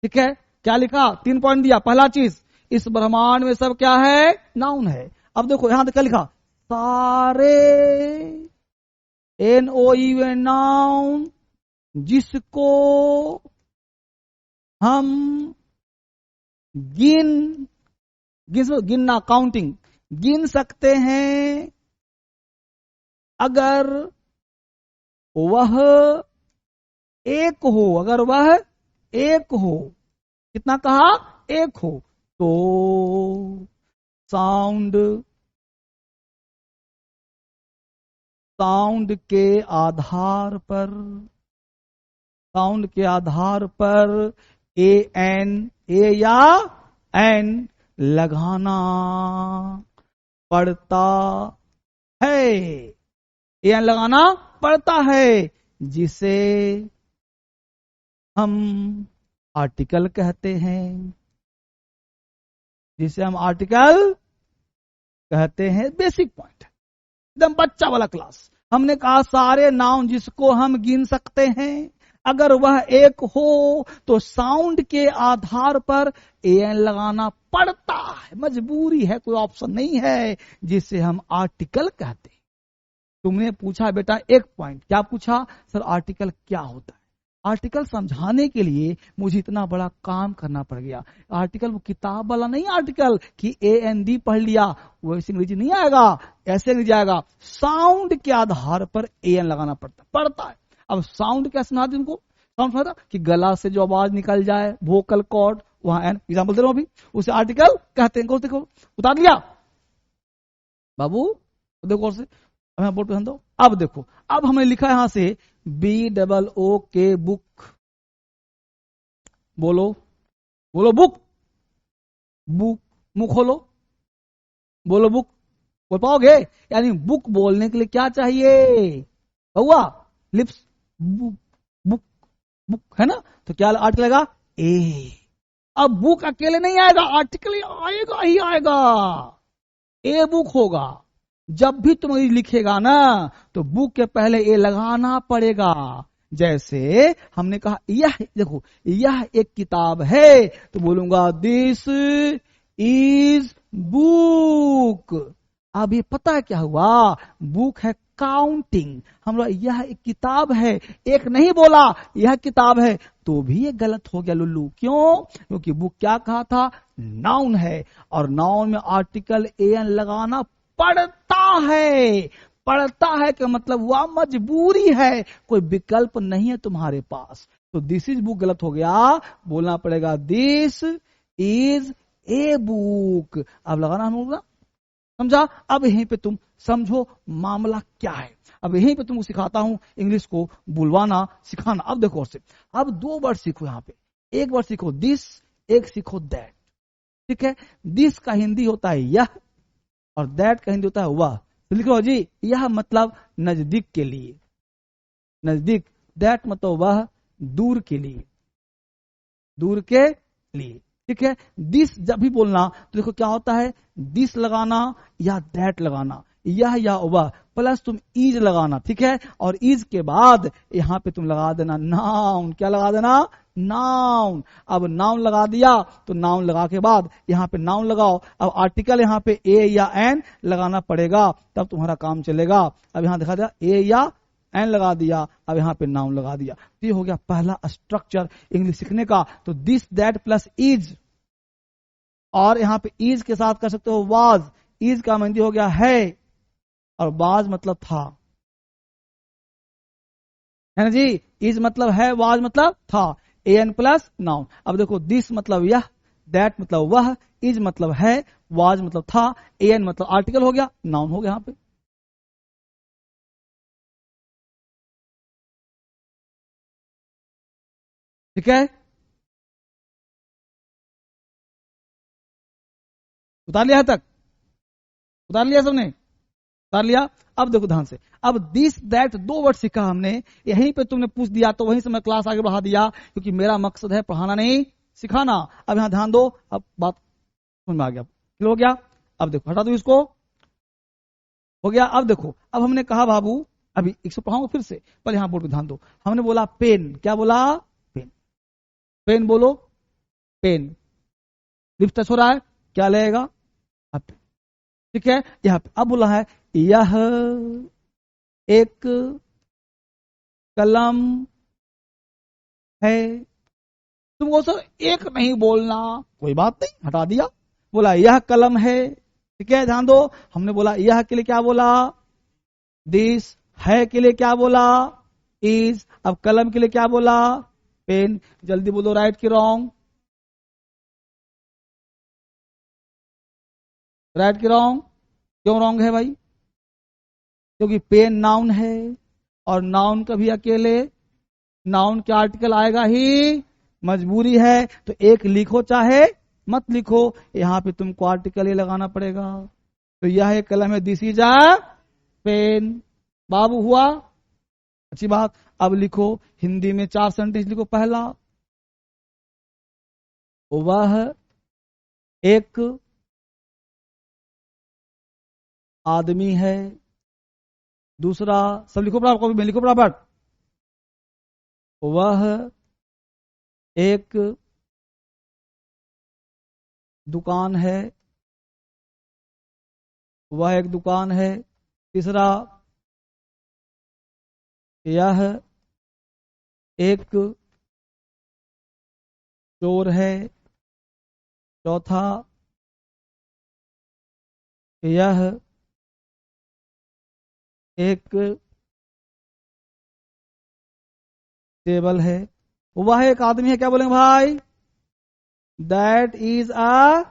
ठीक है, क्या लिखा? 3 पॉइंट दिया। पहला चीज, इस ब्रह्मांड में सब क्या है? नाउन है। अब देखो यहां तक क्या लिखा? सारे, NOUN, नाउन, जिसको हम गिनना, काउंटिंग, गिन सकते हैं, अगर वह एक हो। अगर वह एक हो, कितना कहा? एक हो। तो साउंड, साउंड के आधार पर, साउंड के आधार पर ए या एन लगाना पड़ता है। एन लगाना पड़ता है, जिसे हम आर्टिकल कहते हैं। जिसे हम आर्टिकल कहते हैं। बेसिक पॉइंट, एकदम बच्चा वाला क्लास। हमने कहा सारे नाउन जिसको हम गिन सकते हैं, अगर वह एक हो तो साउंड के आधार पर एन लगाना पड़ता है, मजबूरी है, कोई ऑप्शन नहीं है, जिसे हम आर्टिकल कहते हैं। तुमने पूछा बेटा एक पॉइंट, क्या पूछा? सर आर्टिकल क्या होता है? आर्टिकल समझाने के लिए मुझे इतना बड़ा काम करना पड़ गया। आर्टिकल वो किताब वाला नहीं आर्टिकल कि AND पढ़ लिया, वैसे अंग्रेजी नहीं आएगा, ऐसे अंग्रेजी आएगा। साउंड के आधार पर AN लगाना पड़ता है। अब साउंड क्या सुना दी तुमको? साउंड सुना था कि गला से जो आवाज निकल जाए, वोकल कॉर्ड, वहां एन एग्जाम्पल दे रहा हूं अभी, उसे आर्टिकल कहते हैं। देखो उतार लिया बाबू, देखो और से हमें बोर्ड पे ध्यान दो। अब देखो, अब हमने लिखा यहां से BOOK बुक। बोलो बोलो, बुक, बुक, मुंह खोलो, बोलो बुक। बोल पाओगे? यानी बुक बोलने के लिए क्या चाहिए हुआ? लिप्स। बुक, बुक, बुक है ना, तो क्या आर्टिकल आएगा? ए। अब बुक अकेले नहीं आएगा, आर्टिकल आएगा ही आएगा। ए बुक होगा। जब भी तुम लिखेगा ना, तो बुक के पहले ए लगाना पड़ेगा। जैसे हमने कहा यह, देखो यह एक किताब है, तो बोलूंगा दिस इज बुक। अब ये पता है क्या हुआ? बुक है काउंटिंग। हम लोग यह एक किताब है, एक नहीं बोला, यह किताब है, तो भी ये गलत हो गया लुल्लू। क्यों? क्योंकि बुक क्या कहा था? नाउन है, और नाउन में आर्टिकल एन लगाना पड़ता है। पड़ता है कि मतलब वह मजबूरी है, कोई विकल्प नहीं है तुम्हारे पास। तो दिस इज बुक गलत हो गया, बोलना पड़ेगा दिस इज ए बुक। अब लगाना हम लोग, समझा? अब यहीं पे तुम समझो मामला क्या है। अब यहीं पे तुमको सिखाता हूं इंग्लिश को बुलवाना, सिखाना। अब देखो से, अब 2 वर्ड सीखो यहां पे। एक वर्ड सीखो दिस, एक सीखो दैट। ठीक है, दिस का हिंदी होता है यह, और दैट का हिंदी होता है वह। तो लिखो जी, यह मतलब नजदीक के लिए, नजदीक। दैट मतलब वह दूर के लिए, दूर के लिए। ठीक है। दिस जब भी बोलना तो देखो क्या होता है, दिस लगाना या दैट लगाना, यह या वह, प्लस तुम इज लगाना, ठीक है। और इज के बाद यहां पे तुम लगा देना नाउन, क्या लगा देना, नाउन। अब नाउन लगा दिया तो नाउन लगा के बाद यहां पे नाउन लगाओ। अब आर्टिकल यहां पे ए या एन लगाना पड़ेगा, तब तुम्हारा काम चलेगा। अब यहां दिखा दिया ए या एन लगा दिया, अब यहां पे नाउन लगा दिया। तो ये हो गया पहला स्ट्रक्चर इंग्लिश सीखने का। तो दिस दैट प्लस इज, और यहां पे इज के साथ कर सकते हो वाज, इज का मंदी हो गया है, और वाज मतलब था, है ना जी। इज मतलब है, वाज मतलब था, एन प्लस नाउन। अब देखो दिस मतलब यह, दैट मतलब वह, इज मतलब है, वाज मतलब था, एन मतलब आर्टिकल हो गया, नाउन हो गया यहां पे। ठीक है, उतार लिया है तक, उतार लिया सबने, उतार लिया। अब देखो ध्यान से, अब दिस दैट दो वर्ड सीखा हमने, यहीं पे तुमने पूछ दिया तो वहीं से मैं क्लास आगे बढ़ा दिया, क्योंकि मेरा मकसद है पढ़ाना नहीं सिखाना। अब यहां ध्यान दो, अब बात समझ में आ गया, क्लियर हो गया। अब देखो हटा दो इसको, हो गया। अब देखो, अब हमने कहा बाबू, अभी इसको पढ़ाऊंगा फिर से, पहले यहां बोर्ड पे ध्यान दो। हमने बोला पेन, क्या बोला, पेन, पेन बोलो, पेन, लिप्स टच हो रहा है, क्या लगेगा, ठीक है। यहाँ पे अब बोला है यह एक कलम है। तुमको सर एक नहीं बोलना, कोई बात नहीं, हटा दिया। बोला यह कलम है, ठीक है, ध्यान दो। हमने बोला यह के लिए क्या बोला, दिस, है के लिए क्या बोला, इज, अब कलम के लिए क्या बोला, पेन। जल्दी बोलो, राइट की रॉन्ग, राइट की रॉन्ग, क्यों रॉन्ग है भाई, क्योंकि पेन नाउन है, और नाउन कभी अकेले, नाउन के आर्टिकल आएगा ही, मजबूरी है। तो एक लिखो चाहे मत लिखो, यहां पे तुमको आर्टिकल ही लगाना पड़ेगा। तो यह एक कलम है, दिस इज अ पेन, बाबू हुआ, अच्छी बात। अब लिखो हिंदी में 4 सेंटेंस लिखो। पहला, वह एक आदमी है। दूसरा, सब लिखो बराबर, कॉपी में लिखो बराबर, वह एक दुकान है, वह एक दुकान है। तीसरा, यह एक चोर है। चौथा, यह एक टेबल है। वह एक आदमी है, क्या बोलेंगे भाई, दैट इज अ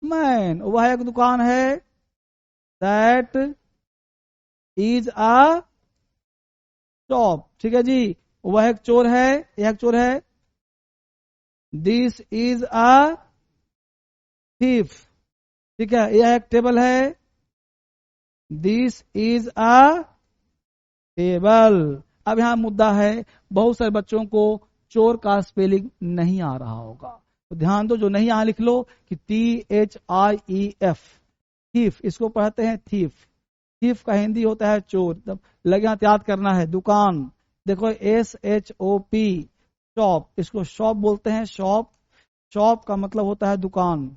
मैन। वह एक दुकान है, दैट इज अ शॉप, ठीक है जी। वह एक चोर है, यह एक चोर है, दिस इज अ थीफ, ठीक है। यह एक टेबल है, दिस इज अ टेबल। अब यहां मुद्दा है, बहुत सारे बच्चों को चोर का स्पेलिंग नहीं आ रहा होगा, तो ध्यान दो, जो नहीं यहां लिख लो कि THIEF, थीफ, इसको पढ़ते हैं थीफ। थीफ का हिंदी होता है चोर। तब लगे हाथ याद करना है। दुकान, देखो SHOP, शॉप, इसको शॉप बोलते हैं, शॉप, शॉप का मतलब होता है दुकान,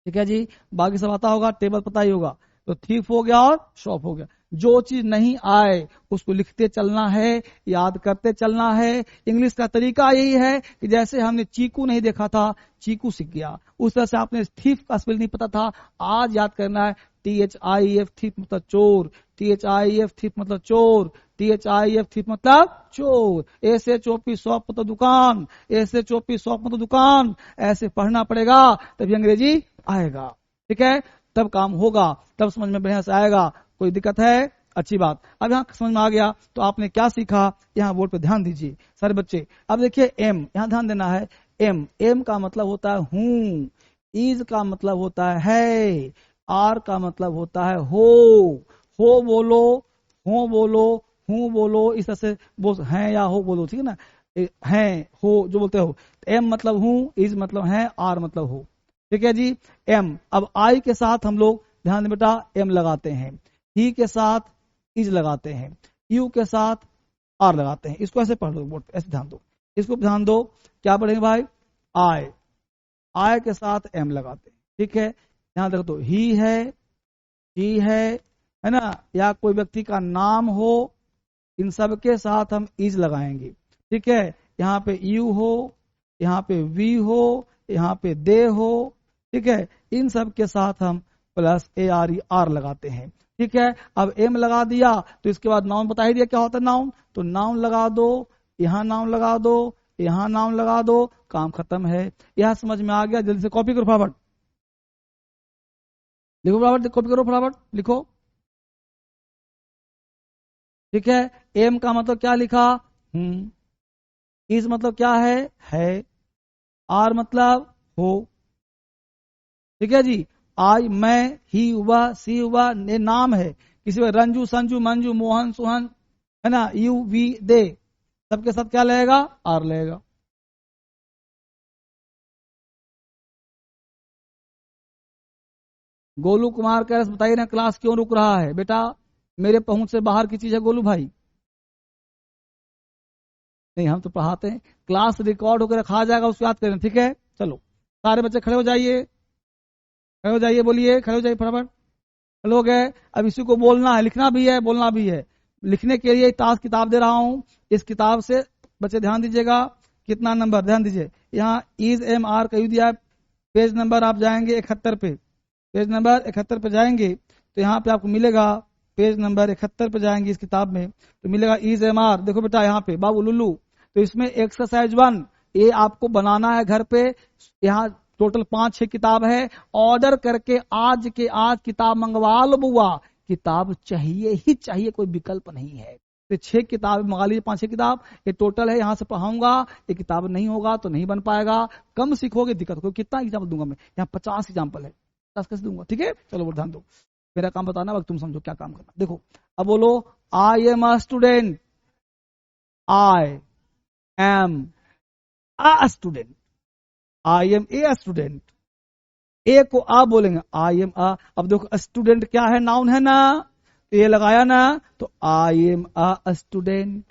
ठीक है जी। बाकी सब आता होगा, टेबल पता ही होगा। तो थीफ हो गया और शॉप हो गया। जो चीज नहीं आए उसको लिखते चलना है, याद करते चलना है। इंग्लिश का तरीका यही है कि जैसे हमने चीकू नहीं देखा था, चीकू सीख गया, उस तरह से आपने थीफ का स्पेलिंग नहीं पता था, आज याद करना है। THIEF, थीफ मतलब चोर, THIEF थीफ मतलब चोर, THIEF थीफ मतलब चोर। SHOP शॉप मतलब दुकान, SHOP शॉप मतलब दुकान। ऐसे पढ़ना पड़ेगा, तभी अंग्रेजी आएगा, ठीक है, तब काम होगा, तब समझ में बढ़िया से आएगा। कोई दिक्कत है, अच्छी बात। अब यहाँ समझ में आ गया तो आपने क्या सीखा, यहाँ बोर्ड पे ध्यान दीजिए सारे बच्चे। अब देखिए एम, यहाँ ध्यान देना है। एम, एम का मतलब होता है हूं, इज का मतलब होता है, आर का मतलब होता है हो बोलो, हो बोलो, हूं बोलो, इस तरह से बोल, है या हो बोलो, ठीक है ना। हैं, हो जो बोलते हो। एम मतलब हूं, इज मतलब है, आर मतलब हो। ठीक है जी। एम, अब आई के साथ हम लोग ध्यान दें बेटा एम लगाते हैं, ही के साथ इज लगाते हैं, यू के साथ आर लगाते हैं। इसको ऐसे पढ़ लो बोर्ड पे, ऐसे ध्यान दो, इसको ध्यान दो। क्या पढ़ेंगे भाई? आई, आई के साथ एम लगाते हैं। ठीक है, ध्यान रखो, तो ही है ना, या कोई व्यक्ति का नाम हो, इन सब के साथ हम इज लगाएंगे। ठीक है, यहाँ पे यू हो, यहाँ पे वी हो, यहाँ पे दे हो। ठीक है, इन सब के साथ हम plus A R E R लगाते हैं। ठीक है, अब एम लगा दिया तो इसके बाद नाउन बता ही दिया क्या होता है नाउन, तो नाउन लगा दो, यहाँ नाउन लगा दो, यहाँ नाउन लगा दो, काम खत्म है। यह समझ में आ गया? जल्दी से कॉपी करो फटाफट, लिखो फटाफट, कॉपी करो फटाफट, लिखो। ठीक है, एम का मतलब क्या लिखा? इज मतलब क्या है, आर मतलब हो। ठीक है जी। आई, मैं, ही हुआ, सी हुआ, ने नाम है किसी में, रंजू, संजू, मंजू, मोहन, सुहन, है ना, यू, वी, दे, सबके साथ क्या लगेगा? आर लगेगा। गोलू कुमार कह रहे बताइए ना क्लास क्यों रुक रहा है? बेटा मेरे पहुंच से बाहर की चीज है गोलू भाई, नहीं हम तो पढ़ाते हैं, क्लास रिकॉर्ड होकर रखा जाएगा, उसको याद करें। ठीक है, चलो सारे बच्चे खड़े हो जाइए, खड़े हो जाइए, बोलिए, खड़े हो जाइए फटाफट, खड़े हो गए। अब इसी को बोलना है, लिखना भी है, बोलना भी है। लिखने के लिए टास्क किताब दे रहा हूं, इस किताब से बच्चे ध्यान दीजिएगा। कितना नंबर? ध्यान दीजिए, यहाँ इज एम आर कही दिया है, पेज नंबर आप जाएंगे 71 पे, पेज नंबर 71 पे जाएंगे तो यहाँ पे आपको मिलेगा, पेज नंबर 71 पे जाएंगे इस किताब में तो मिलेगा इज एम आर। देखो बेटा यहाँ पे बाबू लुल्लू, तो इसमें एक्सरसाइज 1 ये आपको बनाना है घर पे। यहाँ टोटल 5-6 किताब है, ऑर्डर करके आज के आज किताब मंगवा लो बुआ, किताब चाहिए ही चाहिए, कोई विकल्प नहीं है। तो 6 किताब मंगा लीजिए, 5-6 किताब ये टोटल है, यहाँ से पढ़ाऊंगा। ये किताब नहीं होगा तो नहीं बन पाएगा, कम सीखोगे दिक्कत हो। कितना एग्जाम्पल दूंगा मैं? यहाँ 50 एग्जाम्पल है, 10 कैसे दूंगा? ठीक है, चलो वो ध्यान दो, मेरा काम बताना, वक्त तुम समझो क्या काम करना। देखो अब बोलो, I am a student, I am a student, I am a student, A को आ बोलेंगे, आई एम आ। अब देखो स्टूडेंट क्या है? नाउन है ना, तो ये लगाया ना, तो आई am a student,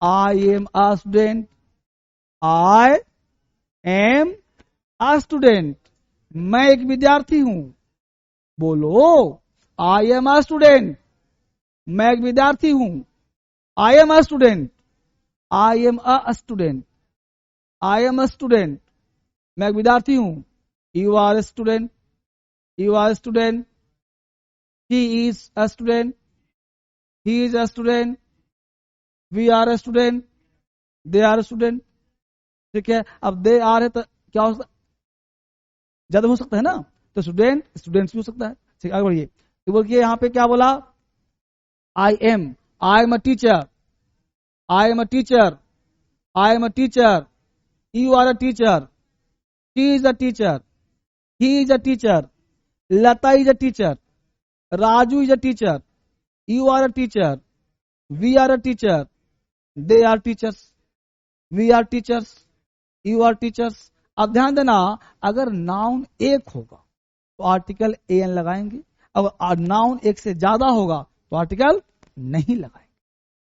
I am a student, I am a student, मैं एक विद्यार्थी हूं। बोलो, आई एम अ स्टूडेंट, मैं एक विद्यार्थी हूं। I am a student, I am a student, I am a student, मैं एक विद्यार्थी हूं। You are a student, you are a student, he is a student, he is a student, we are a student, they are a student. ठीक है, अब they are है तो क्या हो सकता, ज्यादा हो सकता है ना, तो स्टूडेंट स्टूडेंट्स भी हो सकता है। ठीक, आगे बढ़िए, तो बोलिए यहाँ पे क्या बोला? I am a teacher, I am a teacher, I am a teacher, you are a teacher, she is a teacher, he is a teacher, Lata is a teacher, Raju is a teacher, you are a teacher, we are a teacher, they are teachers, we are teachers, you are teachers. अब ध्यान देना, अगर noun एक होगा तो article A N लगाएंगे, अब noun एक से ज्यादा होगा तो आर्टिकल नहीं लगाएंगे,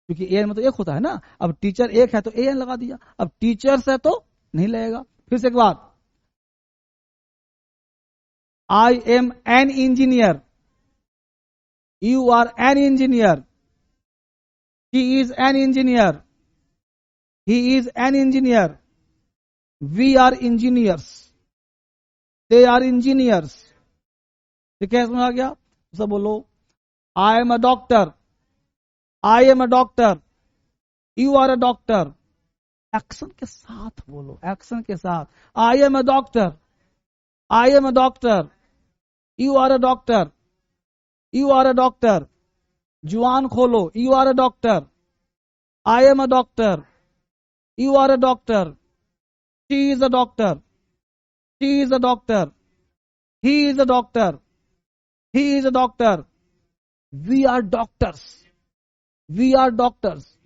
क्योंकि ए एन मतलब एक होता है ना। अब टीचर एक है तो ए एन लगा दिया, अब टीचर्स है तो नहीं लगेगा। फिर से एक बात, I am an engineer, you are an engineer, he is an engineer, he is an engineer, we are engineers, they are engineers. ठीक है, समझ आ गया? सब बोलो, I am a doctor, I am a doctor, you are a doctor. Action के साथ बोलो, एक्शन के साथ, I am a doctor, I am a doctor, you are a doctor, you are a doctor. जुआन खोलो, you are a doctor, I am a doctor, you are a doctor, she is a doctor, she is a doctor, he is a doctor, he is a doctor, we are doctors, we are doctors,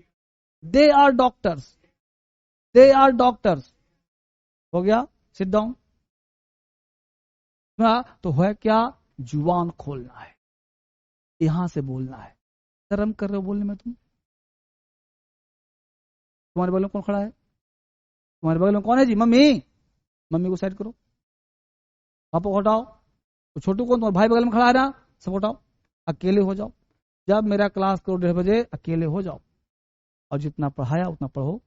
they are doctors, they are doctors. हो गया, sit down. तो है क्या, जुबान खोलना है, यहां से बोलना है। शर्म कर रहे हो बोलने में तुम? तुम्हारे बगल में कौन खड़ा है? तुम्हारे बगल में कौन है जी? मम्मी, मम्मी को साइड करो, पापा को हटाओ। तो छोटू कौन? तुम्हारा भाई बगल में खड़ा है ना, सब हटाओ, अकेले हो जाओ। जब मेरा क्लास करो 1:30 बजे, अकेले हो जाओ और जितना पढ़ाया उतना पढ़ो।